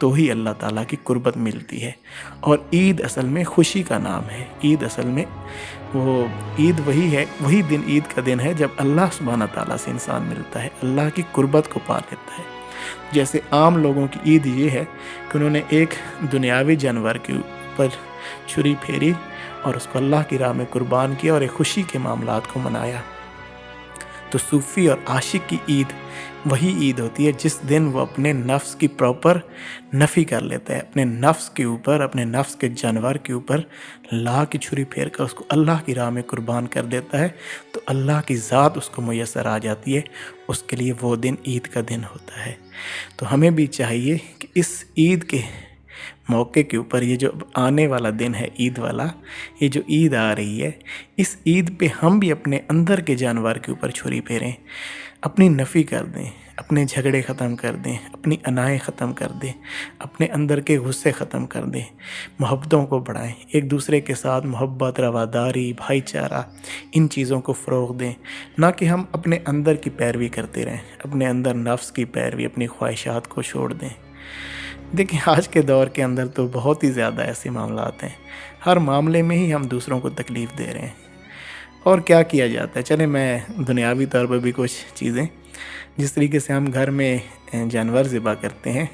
تو ہی اللہ تعالیٰ کی قربت ملتی ہے۔ اور عید اصل میں خوشی کا نام ہے۔ عید اصل میں وہ عید وہی ہے، وہی دن عید کا دن ہے جب اللہ سبحانہ تعالیٰ سے انسان ملتا ہے، اللہ کی قربت کو پا لیتا ہے۔ جیسے عام لوگوں کی عید یہ ہے کہ انہوں نے ایک دنیاوی جانور کے اوپر چھری پھیری اور اس کو اللہ کی راہ میں قربان کیا اور ایک خوشی کے معاملات کو منایا۔ تو صوفی اور عاشق کی عید وہی عید ہوتی ہے جس دن وہ اپنے نفس کی پراپر نفی کر لیتا ہے، اپنے نفس کے اوپر، اپنے نفس کے جانور کے اوپر لا کی چھری پھیر کر اس کو اللہ کی راہ میں قربان کر دیتا ہے، تو اللہ کی ذات اس کو میسر آ جاتی ہے۔ اس کے لیے وہ دن عید کا دن ہوتا ہے۔ تو ہمیں بھی چاہیے کہ اس عید کے موقع کے اوپر، یہ جو آنے والا دن ہے عید والا، یہ جو عید آ رہی ہے، اس عید پہ ہم بھی اپنے اندر کے جانور کے اوپر چھری پھیریں، اپنی نفی کر دیں، اپنے جھگڑے ختم کر دیں، اپنی انائیں ختم کر دیں، اپنے اندر کے غصے ختم کر دیں، محبتوں کو بڑھائیں، ایک دوسرے کے ساتھ محبت، رواداری، بھائی چارہ، ان چیزوں کو فروغ دیں، نہ کہ ہم اپنے اندر کی پیروی کرتے رہیں، اپنے اندر نفس کی پیروی، اپنی خواہشات کو چھوڑ دیں۔ دیکھیں آج کے دور کے اندر تو بہت ہی زیادہ ایسے معاملات ہیں، ہر معاملے میں ہی ہم دوسروں کو تکلیف دے رہے ہیں، اور کیا کیا جاتا ہے۔ چلیں میں دنیاوی طور پر بھی کچھ چیزیں، جس طریقے سے ہم گھر میں جانور ذبح کرتے ہیں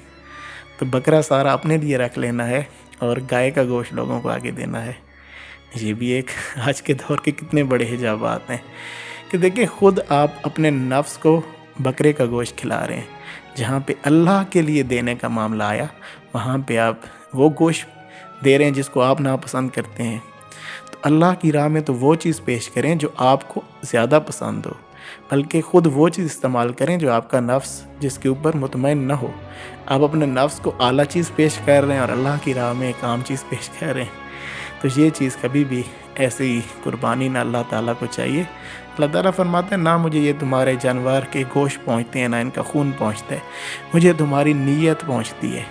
تو بکرا سارا اپنے لیے رکھ لینا ہے اور گائے کا گوشت لوگوں کو آگے دینا ہے۔ یہ بھی ایک آج کے دور کے کتنے بڑے حجابات ہیں کہ دیکھیں خود آپ اپنے نفس کو بکرے کا گوشت کھلا رہے ہیں، جہاں پہ اللہ کے لیے دینے کا معاملہ آیا وہاں پہ آپ وہ گوشت دے رہے ہیں جس کو آپ ناپسند کرتے ہیں۔ تو اللہ کی راہ میں تو وہ چیز پیش کریں جو آپ کو زیادہ پسند ہو، بلکہ خود وہ چیز استعمال کریں جو آپ کا نفس جس کے اوپر مطمئن نہ ہو۔ آپ اپنے نفس کو اعلیٰ چیز پیش کر رہے ہیں اور اللہ کی راہ میں ایک عام چیز پیش کر رہے ہیں، تو یہ چیز کبھی بھی ایسی قربانی نہ اللہ تعالیٰ کو چاہیے۔ اللہ تعالیٰ فرماتے ہیں نہ مجھے یہ تمہارے جانور کے گوشت پہنچتے ہیں، نہ ان کا خون پہنچتا ہے، مجھے تمہاری نیت پہنچتی ہے۔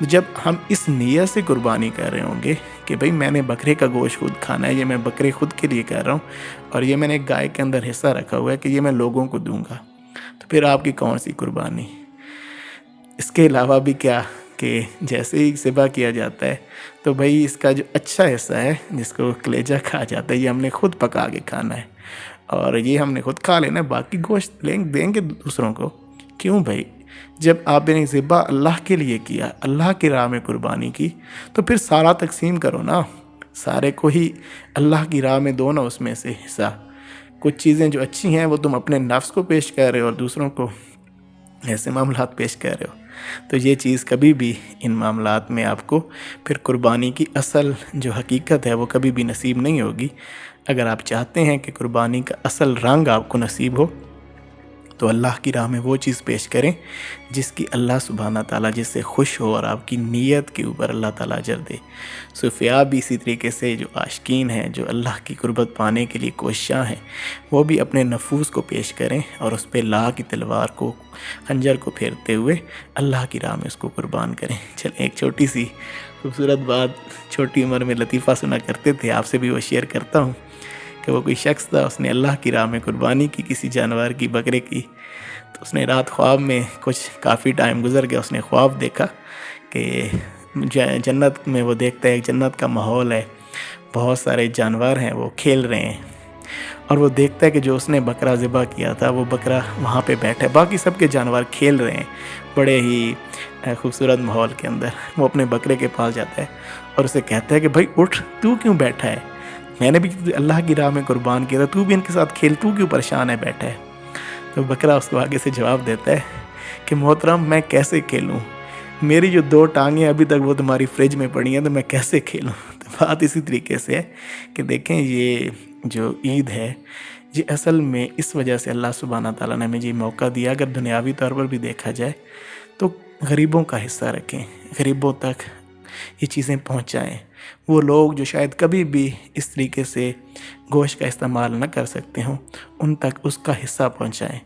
جب ہم اس نیت سے قربانی کر رہے ہوں گے کہ بھئی میں نے بکرے کا گوشت خود کھانا ہے، یہ میں بکرے خود کے لیے کر رہا ہوں اور یہ میں نے گائے کے اندر حصہ رکھا ہوا ہے کہ یہ میں لوگوں کو دوں گا، تو پھر آپ کی کون سی قربانی؟ اس کے علاوہ بھی کیا کہ جیسے ہی ذبح کیا جاتا ہے تو بھئی اس کا جو اچھا حصہ ہے جس کو کلیجہ کہا جاتا ہے، یہ ہم نے خود پکا کے کھانا ہے اور یہ ہم نے خود کھا لینا ہے، باقی گوشت دیں گے دوسروں کو۔ کیوں بھائی؟ جب آپ نے ذبح اللہ کے لیے کیا، اللہ کی راہ میں قربانی کی، تو پھر سارا تقسیم کرو نا، سارے کو ہی اللہ کی راہ میں دو نا اس میں سے حصہ۔ کچھ چیزیں جو اچھی ہیں وہ تم اپنے نفس کو پیش کر رہے ہو اور دوسروں کو ایسے معاملات پیش کر رہے ہو، تو یہ چیز کبھی بھی ان معاملات میں آپ کو پھر قربانی کی اصل جو حقیقت ہے وہ کبھی بھی نصیب نہیں ہوگی۔ اگر آپ چاہتے ہیں کہ قربانی کا اصل رنگ آپ کو نصیب ہو تو اللہ کی راہ میں وہ چیز پیش کریں جس کی اللہ سبحانہ تعالیٰ جس سے خوش ہو اور آپ کی نیت کے اوپر اللہ تعالیٰ اجر دے۔ صوفیاء بھی اسی طریقے سے جو عاشقین ہیں، جو اللہ کی قربت پانے کے لیے کوشاں ہیں، وہ بھی اپنے نفوس کو پیش کریں اور اس پہ لا کی تلوار کو، خنجر کو پھیرتے ہوئے اللہ کی راہ میں اس کو قربان کریں۔ چلیں ایک چھوٹی سی خوبصورت بات چھوٹی عمر میں لطیفہ سنا کرتے تھے، آپ سے بھی وہ شیئر کرتا ہوں کہ وہ کوئی شخص تھا، اس نے اللہ کی راہ میں قربانی کی کسی جانور کی، بکرے کی، تو اس نے رات خواب میں کچھ کافی ٹائم گزر گیا، اس نے خواب دیکھا کہ جنت میں وہ دیکھتا ہے ایک جنت کا ماحول ہے، بہت سارے جانور ہیں وہ کھیل رہے ہیں، اور وہ دیکھتا ہے کہ جو اس نے بکرا ذبح کیا تھا وہ بکرا وہاں پہ بیٹھا ہے، باقی سب کے جانور کھیل رہے ہیں بڑے ہی خوبصورت ماحول کے اندر۔ وہ اپنے بکرے کے پاس جاتا ہے اور اسے کہتا ہے کہ بھائی اٹھ، تو کیوں بیٹھا ہے؟ میں نے بھی اللہ کی راہ میں قربان کیا تھا، تو بھی ان کے ساتھ کھیل، تو کیوں پریشان ہے بیٹھا ہے؟ تو بکرا اس کو آگے سے جواب دیتا ہے کہ محترم میں کیسے کھیلوں، میری جو 2 ٹانگیں ابھی تک وہ تمہاری فریج میں پڑی ہیں، تو میں کیسے کھیلوں؟ تو بات اسی طریقے سے ہے کہ دیکھیں یہ جو عید ہے یہ اصل میں اس وجہ سے اللہ سبحانہ تعالیٰ نے ہمیں یہ موقع دیا، اگر دنیاوی طور پر بھی دیکھا جائے تو غریبوں کا حصہ رکھیں، غریبوں تک یہ چیزیں پہنچائیں، وہ لوگ جو شاید کبھی بھی اس طریقے سے گوشت کا استعمال نہ کر سکتے ہوں، ان تک اس کا حصہ پہنچائیں۔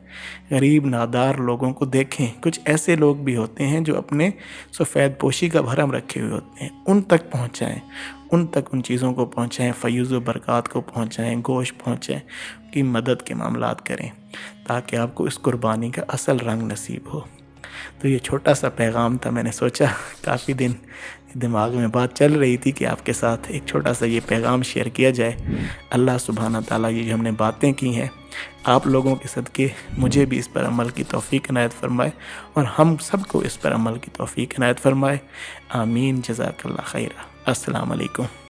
غریب نادار لوگوں کو دیکھیں، کچھ ایسے لوگ بھی ہوتے ہیں جو اپنے سفید پوشی کا بھرم رکھے ہوئے ہوتے ہیں، ان تک پہنچائیں، ان تک ان چیزوں کو پہنچائیں، فیوز و برکات کو پہنچائیں، گوشت پہنچائیں، کی مدد کے معاملات کریں تاکہ آپ کو اس قربانی کا اصل رنگ نصیب ہو۔ تو یہ چھوٹا سا پیغام تھا، میں نے سوچا کافی دن دماغ میں بات چل رہی تھی کہ آپ کے ساتھ ایک چھوٹا سا یہ پیغام شیئر کیا جائے۔ اللہ سبحانہ تعالیٰ یہ جو ہم نے باتیں کی ہیں، آپ لوگوں کے صدقے مجھے بھی اس پر عمل کی توفیق عنایت فرمائے، اور ہم سب کو اس پر عمل کی توفیق عنایت فرمائے۔ آمین۔ جزاک اللہ خیرہ۔ السلام علیکم۔